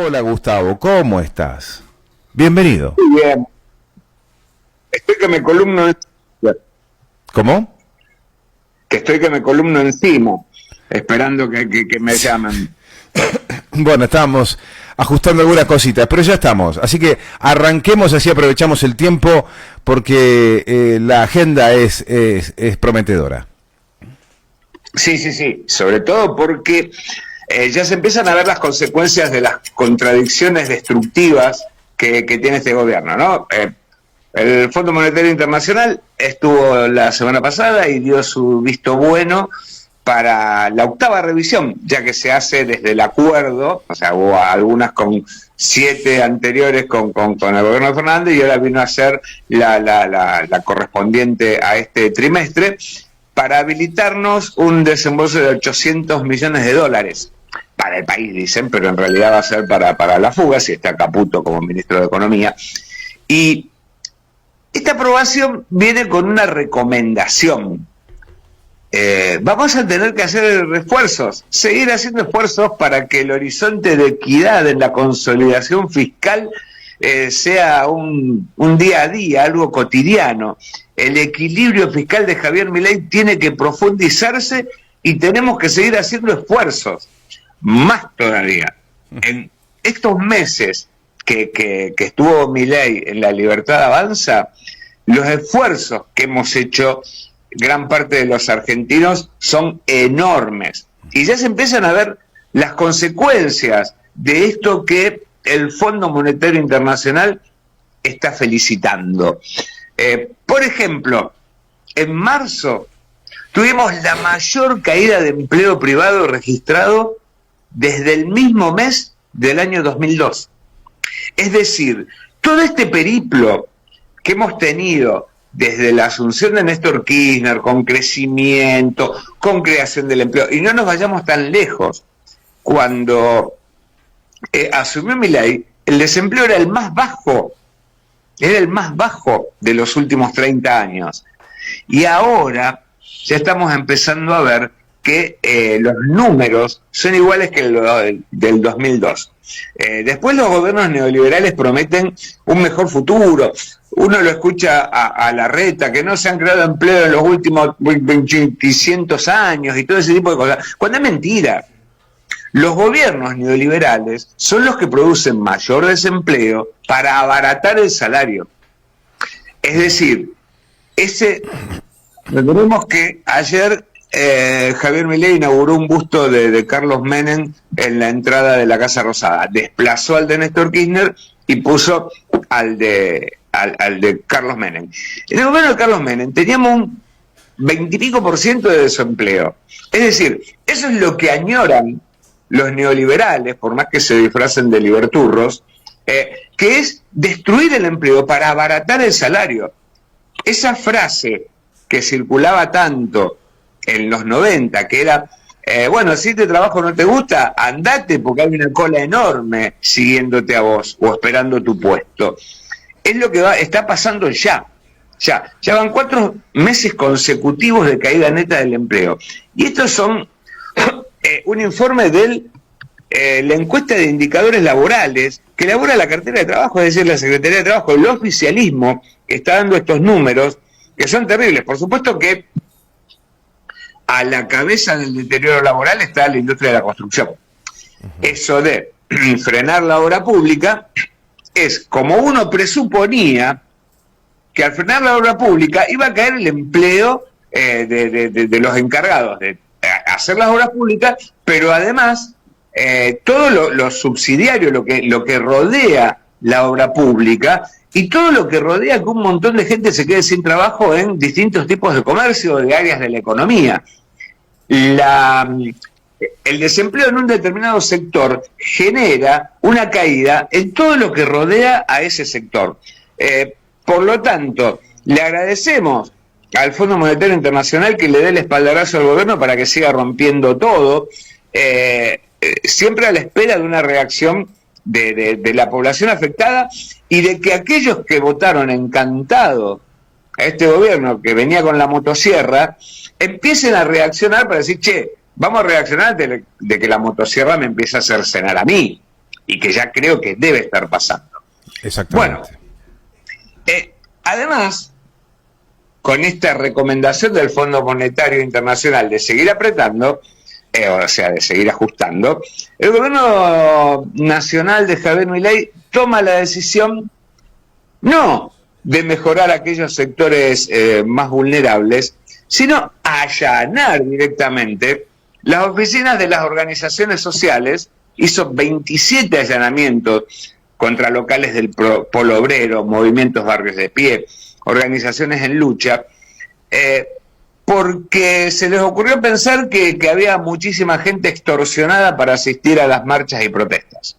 Hola Gustavo, ¿cómo estás? Bienvenido. Muy bien. Estoy que me columno. ¿Cómo? Que estoy que me columno encima, esperando que me llamen. Bueno, estábamos ajustando algunas cositas, pero ya estamos. Así que arranquemos, así aprovechamos el tiempo, porque la agenda es prometedora. Sí. Sobre todo porque ya se empiezan a ver las consecuencias de las contradicciones destructivas que tiene este gobierno, ¿no? El Fondo Monetario Internacional estuvo la semana pasada y dio su visto bueno para la octava revisión, ya que se hace desde el acuerdo, o sea, hubo algunas con 7 anteriores con el gobierno de Fernández y ahora vino a ser la correspondiente a este trimestre, para habilitarnos un desembolso de $800 millones para el país, dicen, pero en realidad va a ser para la fuga, si está Caputo como ministro de Economía. Y esta aprobación viene con una recomendación. Vamos a tener que hacer esfuerzos, seguir haciendo esfuerzos para que el horizonte de equidad en la consolidación fiscal sea un día a día, algo cotidiano. El equilibrio fiscal de Javier Milei tiene que profundizarse y tenemos que seguir haciendo esfuerzos, más todavía. En estos meses que estuvo Milei en La Libertad Avanza, los esfuerzos que hemos hecho gran parte de los argentinos son enormes. Y ya se empiezan a ver las consecuencias de esto que el Fondo Monetario Internacional está felicitando. Por ejemplo, en marzo tuvimos la mayor caída de empleo privado registrado desde el mismo mes del año 2002. Es decir, todo este periplo que hemos tenido desde la asunción de Néstor Kirchner, con crecimiento, con creación del empleo, y no nos vayamos tan lejos, cuando asumió Milei, el desempleo era el más bajo de los últimos 30 años. Y ahora ya estamos empezando a ver que los números son iguales que del 2002. Después los gobiernos neoliberales prometen un mejor futuro. Uno lo escucha a Larreta, que no se han creado empleo en los últimos 200 años y todo ese tipo de cosas, cuando es mentira. Los gobiernos neoliberales son los que producen mayor desempleo para abaratar el salario. Es decir, recordemos que ayer Javier Milei inauguró un busto de Carlos Menem en la entrada de la Casa Rosada. Desplazó al de Néstor Kirchner y puso al de Carlos Menem. En el gobierno de Carlos Menem teníamos un 20% de desempleo. Es decir, eso es lo que añoran los neoliberales, por más que se disfracen de liberturros, que es destruir el empleo para abaratar el salario. Esa frase que circulaba tanto en los 90, que era, bueno, si este trabajo no te gusta, andate porque hay una cola enorme siguiéndote a vos o esperando tu puesto. Es lo que está pasando ya van 4 meses consecutivos de caída neta del empleo. Y estos son un informe de la encuesta de indicadores laborales que elabora la cartera de trabajo, es decir, la Secretaría de Trabajo. El oficialismo está dando estos números que son terribles. Por supuesto que a la cabeza del deterioro laboral está la industria de la construcción. Eso de frenar la obra pública es como uno presuponía que al frenar la obra pública iba a caer el empleo de los encargados de hacer las obras públicas, pero además todo lo subsidiario, lo que rodea la obra pública y todo lo que rodea que un montón de gente se quede sin trabajo en distintos tipos de comercio o de áreas de la economía. El desempleo en un determinado sector genera una caída en todo lo que rodea a ese sector. Por lo tanto, le agradecemos al Fondo Monetario Internacional que le dé el espaldarazo al gobierno para que siga rompiendo todo, siempre a la espera de una reacción de la población afectada y de que aquellos que votaron encantado a este gobierno que venía con la motosierra empiecen a reaccionar para decir, che, vamos a reaccionar de que la motosierra me empiece a cercenar a mí. y que ya creo que debe estar pasando. Exactamente. Bueno, además, con esta recomendación del Fondo Monetario Internacional de seguir apretando, o sea, de seguir ajustando, el gobierno nacional de Javier Milei toma la decisión no de mejorar aquellos sectores más vulnerables, sino allanar directamente las oficinas de las organizaciones sociales. Hizo 27 allanamientos contra locales del Polo Obrero, movimientos Barrios de Pie, organizaciones en lucha, porque se les ocurrió pensar que había muchísima gente extorsionada para asistir a las marchas y protestas.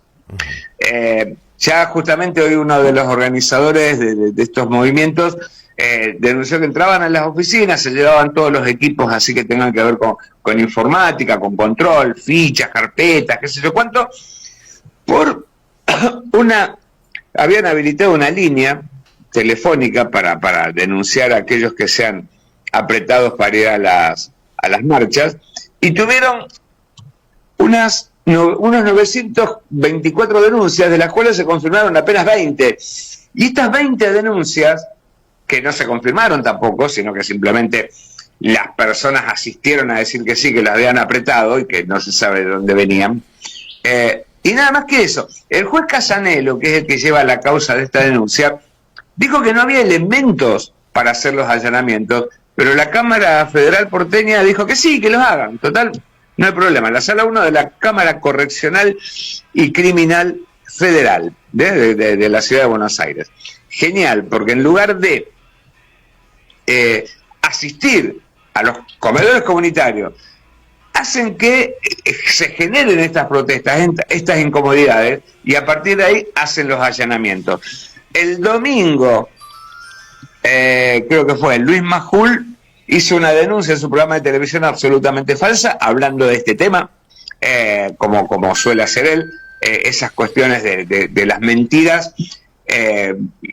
Ya justamente hoy uno de los organizadores de estos movimientos denunció que entraban a las oficinas, se llevaban todos los equipos así que tengan que ver con informática, con control, fichas, carpetas, qué sé yo cuánto, habían habilitado una línea telefónica para denunciar a aquellos que sean apretados para ir a las marchas, y tuvieron unos 924 denuncias, de las cuales se confirmaron apenas 20. Y estas 20 denuncias, que no se confirmaron tampoco, sino que simplemente las personas asistieron a decir que sí, que las habían apretado y que no se sabe de dónde venían. Y nada más que eso. El juez Casanelo, que es el que lleva la causa de esta denuncia, dijo que no había elementos para hacer los allanamientos, pero la Cámara Federal porteña dijo que sí, que los hagan. Total, no hay problema. La sala 1 de la Cámara Correccional y Criminal Federal de la Ciudad de Buenos Aires. Genial, porque en lugar de asistir a los comedores comunitarios, hacen que se generen estas protestas, estas incomodidades, y a partir de ahí hacen los allanamientos. El domingo, creo que fue, Luis Majul hizo una denuncia en su programa de televisión absolutamente falsa, hablando de este tema, como suele hacer él, esas cuestiones de las mentiras.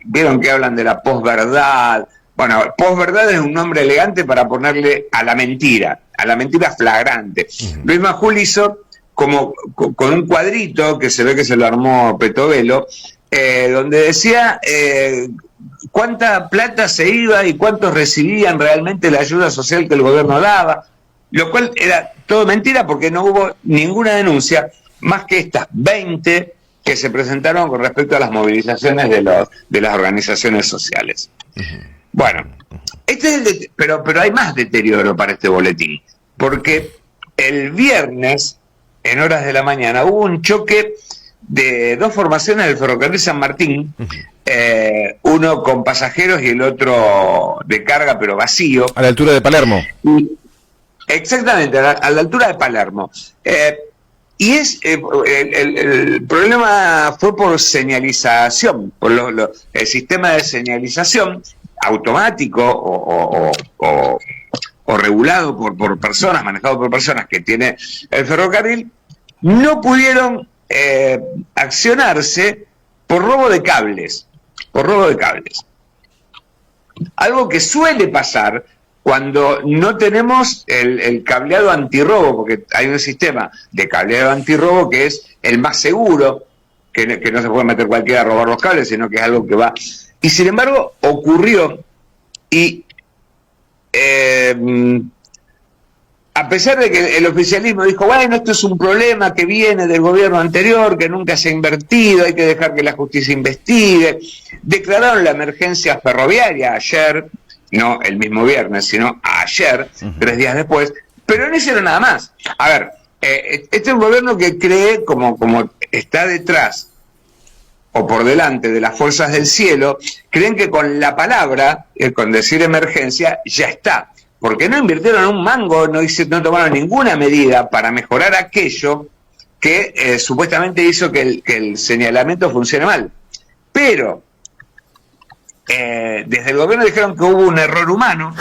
Vieron que hablan de la posverdad. Bueno, posverdad es un nombre elegante para ponerle a la mentira flagrante. Luis Majul hizo como con un cuadrito que se ve que se lo armó Petovelo, donde decía cuánta plata se iba y cuántos recibían realmente la ayuda social que el gobierno daba, lo cual era todo mentira porque no hubo ninguna denuncia más que estas 20 que se presentaron con respecto a las movilizaciones de las organizaciones sociales. Bueno, pero hay más deterioro para este boletín, porque el viernes, en horas de la mañana, hubo un choque de dos formaciones del ferrocarril San Martín, uno con pasajeros y el otro de carga pero vacío. A la altura de Palermo. Exactamente, a la altura de Palermo. Y el problema fue por señalización, por el sistema de señalización automático o regulado por personas, manejado por personas que tiene el ferrocarril, no pudieron accionarse por robo de cables. Algo que suele pasar cuando no tenemos el cableado antirrobo, porque hay un sistema de cableado antirrobo que es el más seguro, que no se puede meter cualquiera a robar los cables, sino que es algo que va. Y sin embargo ocurrió, y a pesar de que el oficialismo dijo, bueno, esto es un problema que viene del gobierno anterior, que nunca se ha invertido, hay que dejar que la justicia investigue, declararon la emergencia ferroviaria ayer, no el mismo viernes, sino ayer, 3 días después, pero no hicieron nada más. A ver, este es un gobierno que cree, como está detrás o por delante de las fuerzas del cielo, creen que con la palabra, con decir emergencia, ya está. Porque no invirtieron un mango, no tomaron ninguna medida para mejorar aquello que supuestamente hizo que el señalamiento funcione mal. Pero desde el gobierno dijeron que hubo un error humano,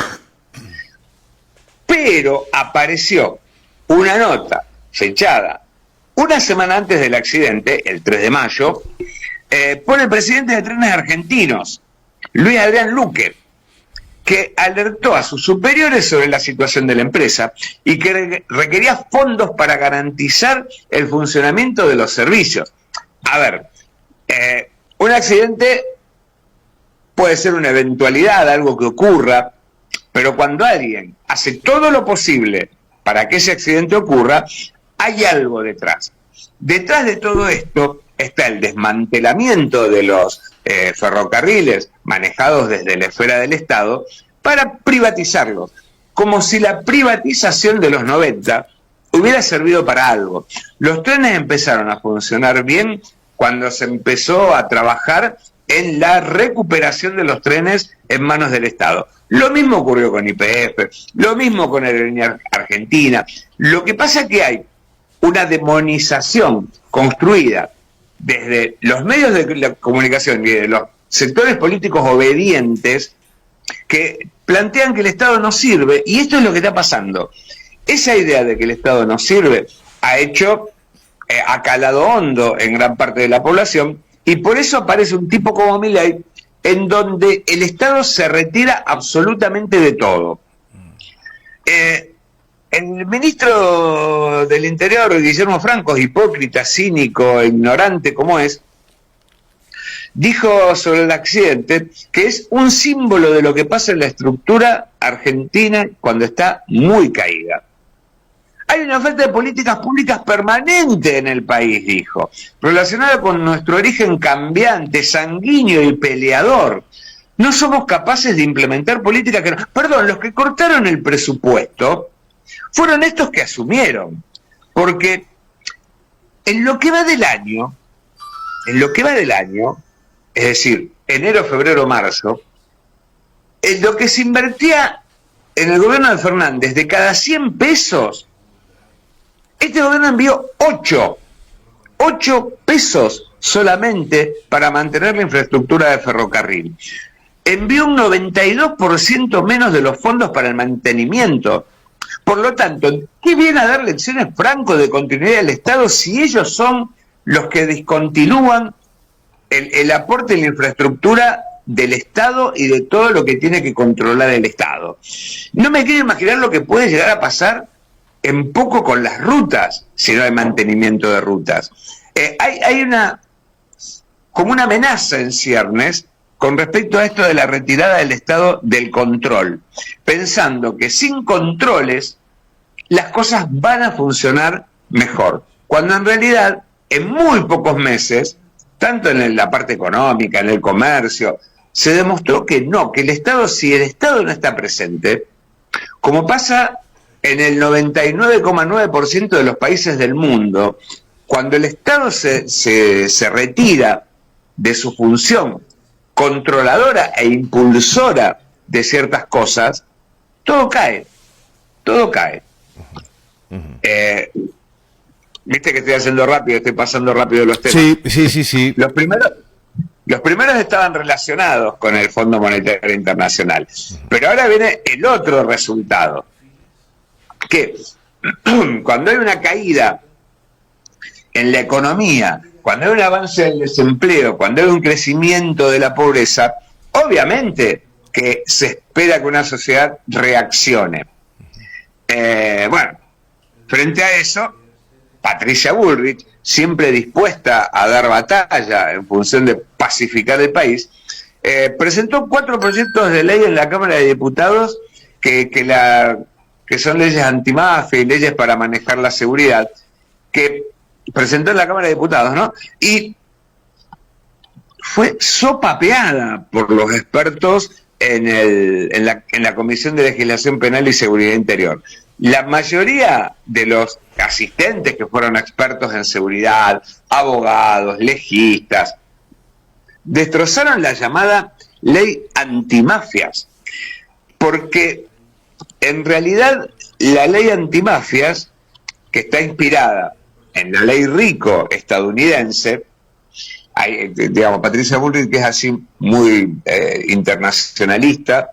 pero apareció una nota fechada una semana antes del accidente, el 3 de mayo, por el presidente de Trenes Argentinos, Luis Adrián Luque, que alertó a sus superiores sobre la situación de la empresa y que requería fondos para garantizar el funcionamiento de los servicios. A ver, un accidente puede ser una eventualidad, algo que ocurra, pero cuando alguien hace todo lo posible para que ese accidente ocurra, hay algo detrás. Detrás de todo esto está el desmantelamiento de los ferrocarriles manejados desde la esfera del Estado para privatizarlos, como si la privatización de los 90 hubiera servido para algo. Los trenes empezaron a funcionar bien cuando se empezó a trabajar en la recuperación de los trenes en manos del Estado. Lo mismo ocurrió con YPF, lo mismo con Aerolínea Argentina. Lo que pasa es que hay una demonización construida desde los medios de la comunicación y de los sectores políticos obedientes que plantean que el Estado no sirve, y esto es lo que está pasando. Esa idea de que el Estado no sirve ha calado hondo en gran parte de la población, y por eso aparece un tipo como Milei, en donde el Estado se retira absolutamente de todo. El ministro del Interior, Guillermo Franco, hipócrita, cínico, ignorante como es, dijo sobre el accidente que es un símbolo de lo que pasa en la estructura argentina cuando está muy caída. Hay una falta de políticas públicas permanente en el país, dijo, relacionada con nuestro origen cambiante, sanguíneo y peleador. No somos capaces de implementar políticas que... Perdón, los que cortaron el presupuesto fueron estos que asumieron, porque en lo que va del año, es decir, enero, febrero, marzo, en lo que se invertía en el gobierno de Fernández, de cada 100 pesos, este gobierno envió 8 pesos solamente para mantener la infraestructura de ferrocarril. Envió un 92% menos de los fondos para el mantenimiento. Por lo tanto, ¿qué viene a dar lecciones Franco de continuidad del Estado si ellos son los que discontinúan el aporte en la infraestructura del Estado y de todo lo que tiene que controlar el Estado? No me quiero imaginar lo que puede llegar a pasar en poco con las rutas, si no hay mantenimiento de rutas. Hay como una amenaza en ciernes con respecto a esto de la retirada del Estado del control, pensando que sin controles las cosas van a funcionar mejor, cuando en realidad en muy pocos meses, tanto en la parte económica, en el comercio, se demostró que no, que el Estado, si el Estado no está presente, como pasa en el 99,9% de los países del mundo, cuando el Estado se retira de su función controladora e impulsora de ciertas cosas, todo cae. Viste que estoy haciendo rápido, estoy pasando rápido los temas. Sí. Los primeros estaban relacionados con el Fondo Monetario Internacional, pero ahora viene el otro resultado, que cuando hay una caída en la economía, cuando hay un avance del desempleo, cuando hay un crecimiento de la pobreza, obviamente que se espera que una sociedad reaccione. Bueno, frente a eso, Patricia Bullrich, siempre dispuesta a dar batalla en función de pacificar el país, presentó 4 proyectos de ley en la Cámara de Diputados que son leyes antimafia y leyes para manejar la seguridad, que presentó en la Cámara de Diputados, ¿no? Y fue sopapeada por los expertos en la Comisión de Legislación Penal y Seguridad Interior. La mayoría de los asistentes que fueron expertos en seguridad, abogados, legistas, destrozaron la llamada ley antimafias, porque en realidad la ley antimafias, que está inspirada en la ley RICO estadounidense, digamos, Patricia Bullrich, que es así muy internacionalista,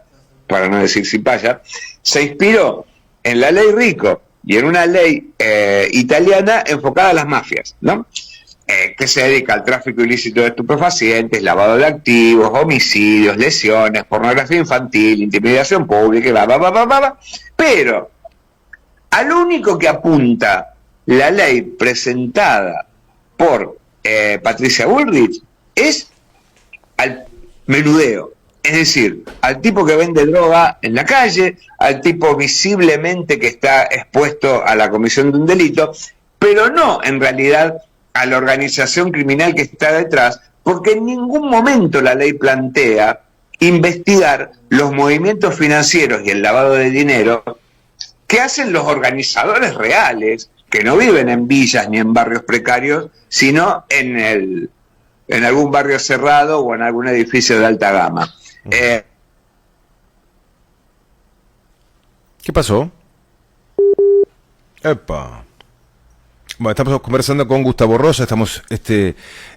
para no decir cipaya, se inspiró en la ley RICO y en una ley italiana enfocada a las mafias, ¿no? Que se dedica al tráfico ilícito de estupefacientes, lavado de activos, homicidios, lesiones, pornografía infantil, intimidación pública, y bla. Pero al único que apunta la ley presentada por Patricia Bullrich es al menudeo. Es decir, al tipo que vende droga en la calle, al tipo visiblemente que está expuesto a la comisión de un delito, pero no en realidad a la organización criminal que está detrás, porque en ningún momento la ley plantea investigar los movimientos financieros y el lavado de dinero que hacen los organizadores reales, que no viven en villas ni en barrios precarios, sino en algún barrio cerrado o en algún edificio de alta gama. ¿Qué pasó? Epa. Bueno, estamos conversando con Gustavo Rosa, estamos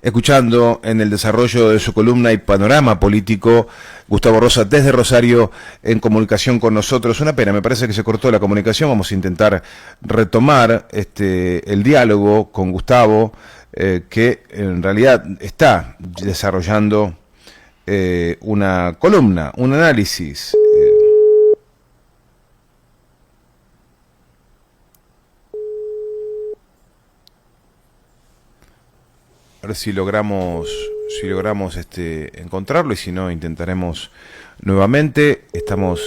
escuchando en el desarrollo de su columna y panorama político, Gustavo Rosa desde Rosario en comunicación con nosotros. Una pena, me parece que se cortó la comunicación, vamos a intentar retomar el diálogo con Gustavo, que en realidad está desarrollando una columna, un análisis. A ver si logramos encontrarlo, y si no intentaremos nuevamente. Estamos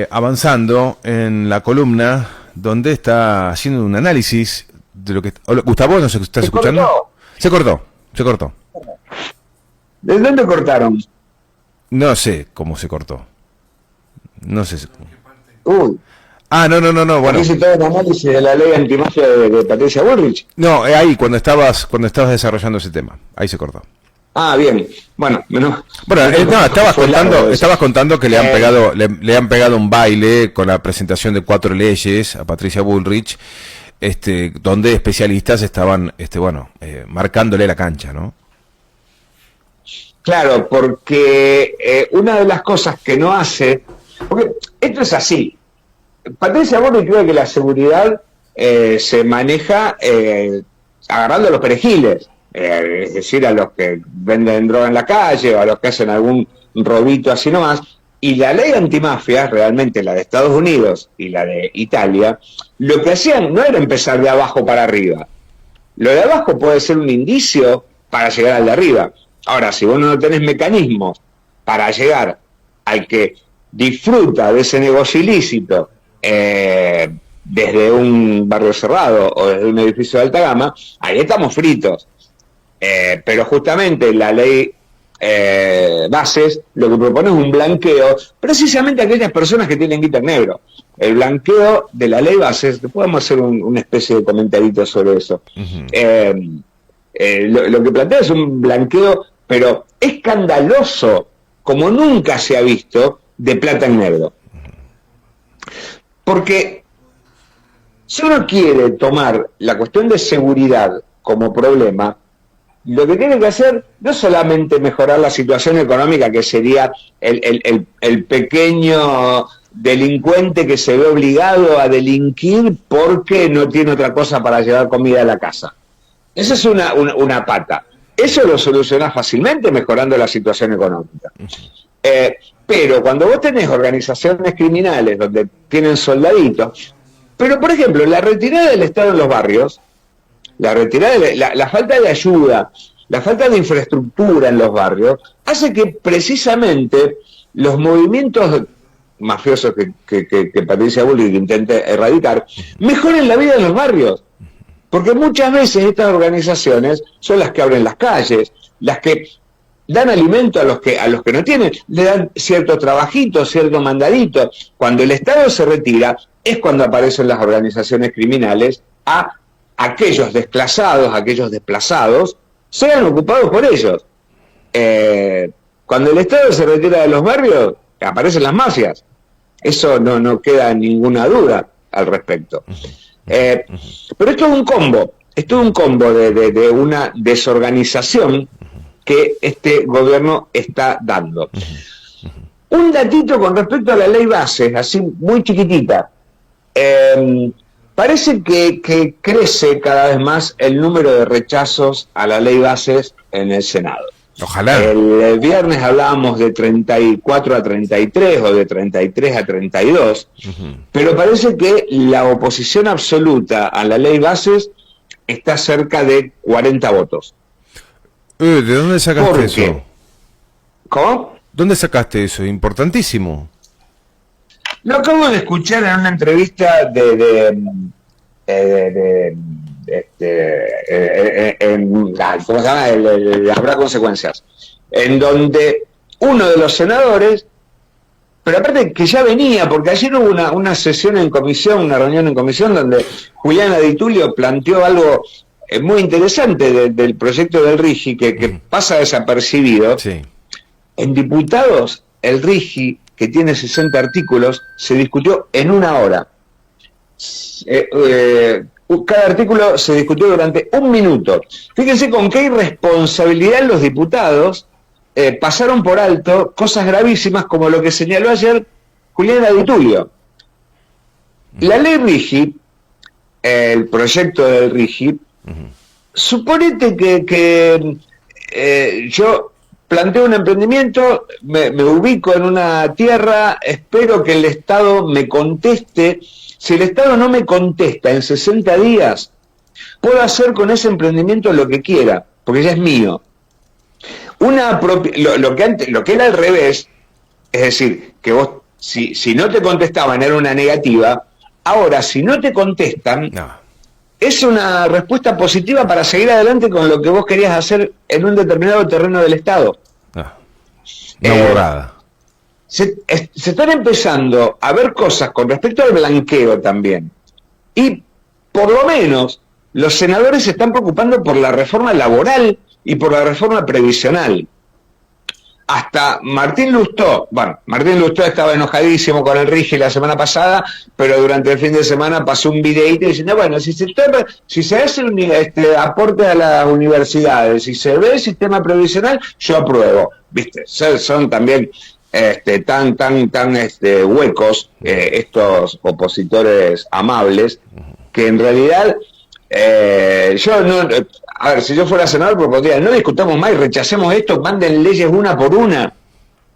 avanzando en la columna donde está haciendo un análisis de lo que... Hola, Gustavo, ¿nos estás escuchando? Se cortó. ¿De dónde cortaron? No sé cómo se cortó. No sé. Uy. No, bueno. ¿Hice todo el análisis de la ley antimafia de Patricia Bullrich? No, ahí, cuando estabas desarrollando ese tema. Ahí se cortó. Ah, bien. Bueno, estabas contando que le han pegado un baile con la presentación de 4 leyes a Patricia Bullrich, donde especialistas estaban, marcándole la cancha, ¿no? Claro, porque una de las cosas que no hace, porque esto es así. Patricia Bullrich cree que la seguridad se maneja agarrando a los perejiles, es decir, a los que venden droga en la calle o a los que hacen algún robito así nomás, y la ley antimafia, realmente la de Estados Unidos y la de Italia, lo que hacían no era empezar de abajo para arriba. Lo de abajo puede ser un indicio para llegar al de arriba. Ahora, si vos no tenés mecanismos para llegar al que disfruta de ese negocio ilícito, desde un barrio cerrado o desde un edificio de alta gama, ahí estamos fritos. Pero justamente la ley Bases lo que propone es un blanqueo, precisamente a aquellas personas que tienen guita en negro. El blanqueo de la ley Bases, podemos hacer una especie de comentarito sobre eso. Uh-huh. Lo que plantea es un blanqueo, pero escandaloso, como nunca se ha visto, de plata en negro. Porque si uno quiere tomar la cuestión de seguridad como problema, lo que tiene que hacer no es solamente mejorar la situación económica, que sería el pequeño delincuente que se ve obligado a delinquir porque no tiene otra cosa para llevar comida a la casa. Esa es una pata. Eso lo soluciona fácilmente mejorando la situación económica. Pero cuando vos tenés organizaciones criminales donde tienen soldaditos, pero por ejemplo, la retirada del Estado en los barrios, la falta de ayuda, la falta de infraestructura en los barrios, hace que precisamente los movimientos mafiosos que Patricia Bullrich intenta erradicar, mejoren la vida en los barrios. Porque muchas veces estas organizaciones son las que abren las calles, las que dan alimento a los que no tienen, le dan cierto trabajito, cierto mandadito. Cuando el Estado se retira, es cuando aparecen las organizaciones criminales a aquellos desplazados, sean ocupados por ellos. Cuando el Estado se retira de los barrios, aparecen las mafias. Eso no queda ninguna duda al respecto. Pero esto es un combo de una desorganización que este gobierno está dando. Un datito con respecto a la ley Bases, así muy chiquitita. Parece que crece cada vez más el número de rechazos a la ley Bases en el Senado. Ojalá. El viernes hablábamos de 34 a 33 o de 33 a 32, pero parece que la oposición absoluta a la ley Bases está cerca de 40 votos. ¿De dónde sacaste eso? ¿Cómo? ¿Dónde sacaste eso? Importantísimo. Lo acabo de escuchar en una entrevista ¿cómo se llama? Habrá consecuencias, en donde uno de los senadores, pero aparte que ya venía, porque ayer hubo una sesión en comisión, una reunión en comisión, donde Juliana Di Tulio planteó algo muy interesante del proyecto del RIGI, que pasa desapercibido. Sí. En diputados, el RIGI, que tiene 60 artículos, se discutió en 1 hora. Cada artículo se discutió durante 1 minuto. Fíjense con qué irresponsabilidad los diputados pasaron por alto cosas gravísimas como lo que señaló ayer Juliana Di Tulio. La ley RIGI, el proyecto del RIGI, suponete que yo planteo un emprendimiento, me ubico en una tierra, espero que el Estado me conteste. Si el Estado no me contesta en 60 días, puedo hacer con ese emprendimiento lo que quiera, porque ya es mío. Lo que era al revés, es decir, que vos, si no te contestaban era una negativa, ahora si no te contestan, es una respuesta positiva para seguir adelante con lo que vos querías hacer en un determinado terreno del Estado. Una borrada. Se están empezando a ver cosas con respecto al blanqueo también. Y por lo menos los senadores se están preocupando por la reforma laboral y por la reforma previsional. Hasta Martín Lustó estaba enojadísimo con el RIGI la semana pasada, pero durante el fin de semana pasó un videíto diciendo, bueno, si se hace aporte a las universidades, si se ve el sistema previsional, yo apruebo. ¿Viste? Son también tan huecos estos opositores amables, que en realidad yo no... A ver, si yo fuera senador propondría, no discutamos más y rechacemos esto, manden leyes una por una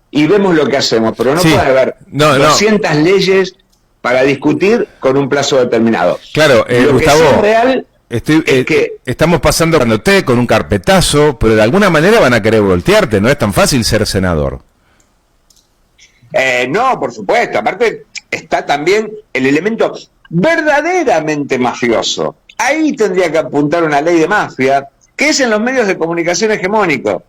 y vemos lo que hacemos, pero no puede haber 200 leyes para discutir con un plazo determinado. Claro, lo Gustavo, que es real es que estamos pasando con un carpetazo, pero de alguna manera van a querer voltearte, no es tan fácil ser senador. No, por supuesto, aparte está también el elemento verdaderamente mafioso. Ahí tendría que apuntar una ley de mafia, que es en los medios de comunicación hegemónicos.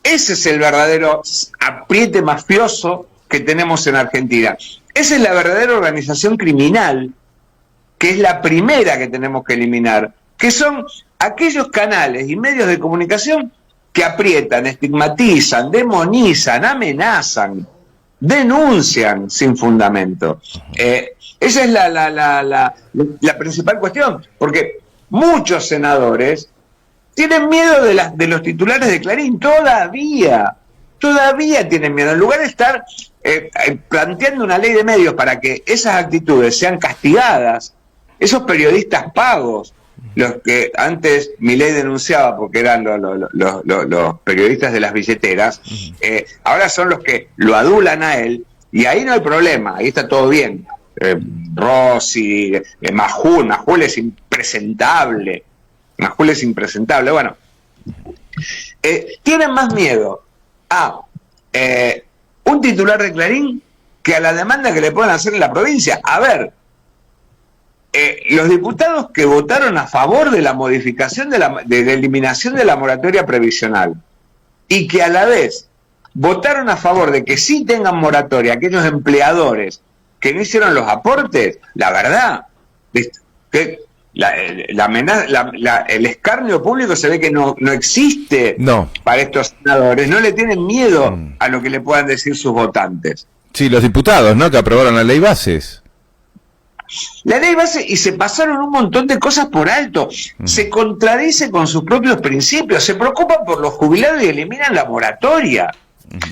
Ese es el verdadero apriete mafioso que tenemos en Argentina. Esa es la verdadera organización criminal, que es la primera que tenemos que eliminar, que son aquellos canales y medios de comunicación que aprietan, estigmatizan, demonizan, amenazan, denuncian sin fundamento. Esa es la principal cuestión, porque muchos senadores tienen miedo de los titulares de Clarín, todavía tienen miedo. En lugar de estar planteando una ley de medios para que esas actitudes sean castigadas, esos periodistas pagos, los que antes Milei denunciaba porque eran los periodistas de las billeteras, ahora son los que lo adulan a él, y ahí no hay problema, ahí está todo bien. Rossi, Majul es impresentable. Bueno, tienen más miedo a un titular de Clarín que a la demanda que le puedan hacer en la provincia. A ver, los diputados que votaron a favor de la modificación de la eliminación de la moratoria previsional y que a la vez votaron a favor de que sí tengan moratoria aquellos empleadores que no hicieron los aportes, la verdad, que el escarnio público se ve que no existe para estos senadores, no le tienen miedo a lo que le puedan decir sus votantes. Sí, los diputados, ¿no?, que aprobaron la ley bases. La ley base, y se pasaron un montón de cosas por alto, se contradice con sus propios principios, se preocupan por los jubilados y eliminan la moratoria.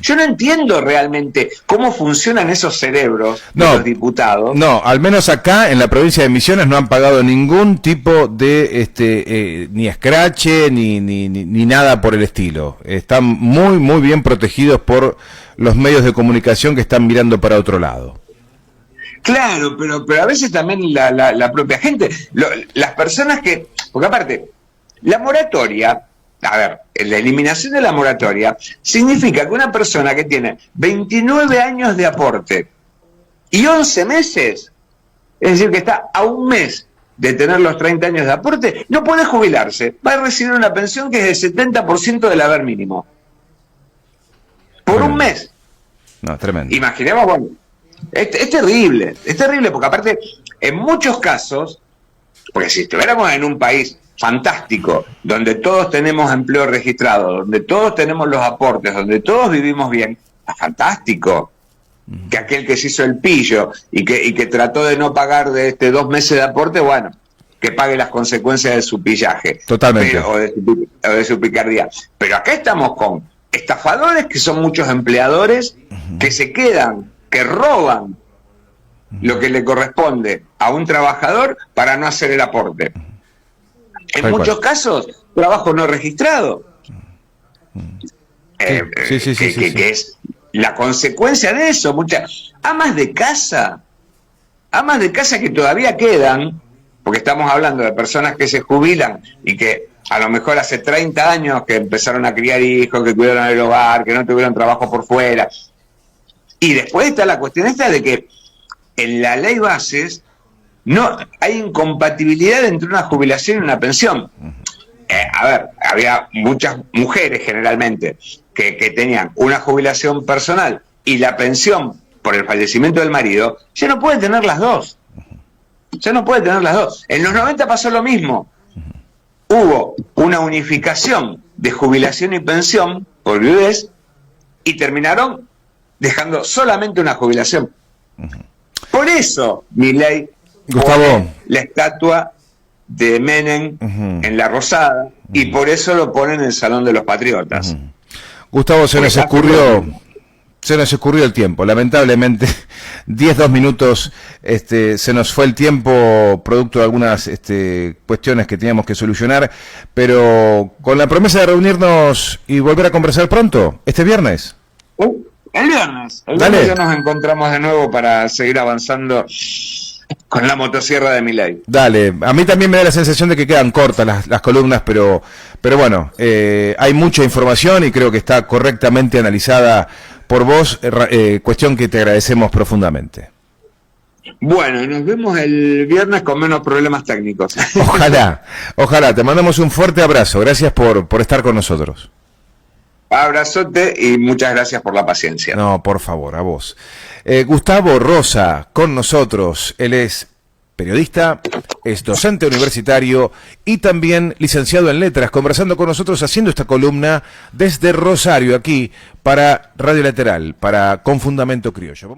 Yo no entiendo realmente cómo funcionan esos cerebros de los diputados. No, al menos acá en la provincia de Misiones no han pagado ningún tipo de ni escrache ni nada por el estilo. Están muy bien protegidos por los medios de comunicación que están mirando para otro lado. Claro, pero a veces también la propia gente, las personas que, Porque aparte, la moratoria, a ver, la eliminación de la moratoria significa que una persona que tiene 29 años de aporte y 11 meses, es decir, que está a un mes de tener los 30 años de aporte, no puede jubilarse. Va a recibir una pensión que es del 70% del haber mínimo. Por un mes. No, tremendo. Imaginemos, bueno, es terrible porque aparte, en muchos casos, porque si estuviéramos en un país fantástico, donde todos tenemos empleo registrado, donde todos tenemos los aportes, donde todos vivimos bien, es fantástico. Que aquel que se hizo el pillo y que trató de no pagar de 2 meses de aporte, bueno, que pague las consecuencias de su pillaje. Totalmente. O de su picardía. Pero acá estamos con estafadores, que son muchos empleadores, que se quedan, que roban lo que le corresponde a un trabajador para no hacer el aporte. En muchos casos, trabajo no registrado. Que es la consecuencia de eso. Muchas amas de casa que todavía quedan, porque estamos hablando de personas que se jubilan y que a lo mejor hace 30 años que empezaron a criar hijos, que cuidaron el hogar, que no tuvieron trabajo por fuera. Y después está la cuestión esta de que en la ley bases no hay incompatibilidad entre una jubilación y una pensión. A ver, había muchas mujeres generalmente que tenían una jubilación personal y la pensión por el fallecimiento del marido, ya no puede tener las dos. Ya no puede tener las dos. En los 90 pasó lo mismo. Hubo una unificación de jubilación y pensión por viudez y terminaron dejando solamente una jubilación. Por eso Milei pone la estatua de Menem en la Rosada y por eso lo ponen en el Salón de los Patriotas. Gustavo, se nos ocurrió el tiempo, lamentablemente 10-2 minutos, se nos fue el tiempo producto de algunas cuestiones que teníamos que solucionar, pero con la promesa de reunirnos y volver a conversar pronto, este viernes. El viernes ya nos encontramos de nuevo para seguir avanzando con la motosierra de Milei. Dale, a mí también me da la sensación de que quedan cortas las columnas, pero bueno, hay mucha información y creo que está correctamente analizada por vos, cuestión que te agradecemos profundamente. Bueno, nos vemos el viernes con menos problemas técnicos. Ojalá, te mandamos un fuerte abrazo, gracias por estar con nosotros. Abrazote y muchas gracias por la paciencia. No, por favor, a vos. Gustavo Rosa, con nosotros. Él es periodista, es docente universitario y también licenciado en letras, conversando con nosotros, haciendo esta columna desde Rosario, aquí, para Radio Lateral, para Con Fundamento Criollo.